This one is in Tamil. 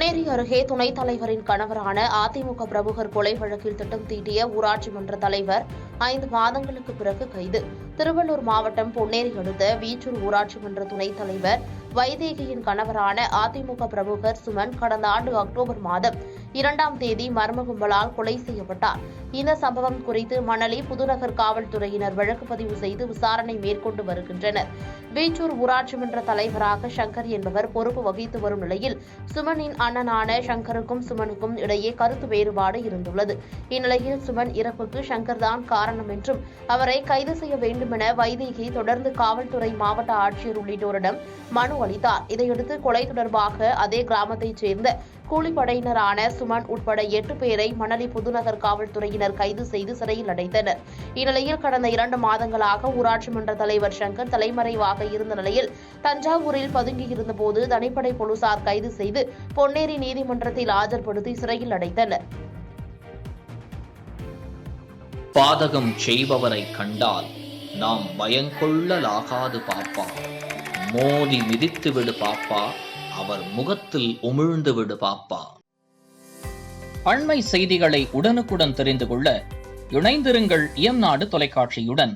பொன்னேரி அருகே துணைத் தலைவரின் கணவரான அதிமுக பிரமுகர் கொலை வழக்கில் திட்டம் தீட்டிய ஊராட்சி மன்ற தலைவர் 5 மாதங்களுக்கு பிறகு கைது. திருவள்ளூர் மாவட்டம் பொன்னேரி அடுத்த வீச்சூர் ஊராட்சி மன்ற துணைத் தலைவர் வைதேகியின் கணவரான அதிமுக பிரமுகர் சுமன் கடந்த ஆண்டு அக்டோபர் மாதம் 2ஆம் தேதி மர்ம கும்பலால் கொலை செய்யப்பட்டார். இந்த சம்பவம் குறித்து மணலி புதுநகர் காவல்துறையினர் வழக்கு பதிவு செய்து விசாரணை மேற்கொண்டு வருகின்றனர். வீச்சூர் ஊராட்சி மன்ற தலைவராக சங்கர் என்பவர் பொறுப்பு வகித்து வரும் நிலையில் சுமனின் அண்ணனான சங்கருக்கும் சுமனுக்கும் இடையே கருத்து வேறுபாடு இருந்துள்ளது. இந்நிலையில் சுமன் இறப்புக்கு சங்கர் தான் காரணம் என்றும் அவரை கைது செய்ய வேண்டுமென வைதேகி தொடர்ந்து காவல்துறை மாவட்ட ஆட்சியர் உள்ளிட்டோரிடம் மனு அளித்தார். இதையடுத்து கொலை தொடர்பாக அதே கிராமத்தைச் சேர்ந்த கூலிப்படையினரான சுமன் உட்பட 8 பேரை மணலி புதுநகர் காவல்துறையினர் கைது செய்து சிறையில் அடைத்தனர். இந்நிலையில் கடந்த 2 மாதங்களாக ஊராட்சி மன்ற தலைவர் சங்கர் தலைமறைவாக இருந்த நிலையில் தஞ்சாவூரில் பதுங்கியிருந்தபோது தனிப்படை போலீசார் கைது செய்து பொன்னேரி நீதிமன்றத்தில் ஆஜர்படுத்தி சிறையில் அடைத்தனர். பாதகம் செய்பவரை கண்டால் நாம் பயங்கொள்ளலாகாது பாப்பா, மோதி மிதித்து விடு பாப்பா, அவர் முகத்தில் உமிழ்ந்து விடு பாப்பா. அண்மை செய்திகளை உடனுக்குடன் தெரிந்து கொள்ள இணைந்திருங்கள் இயம்நாடு தொலைக்காட்சியுடன்.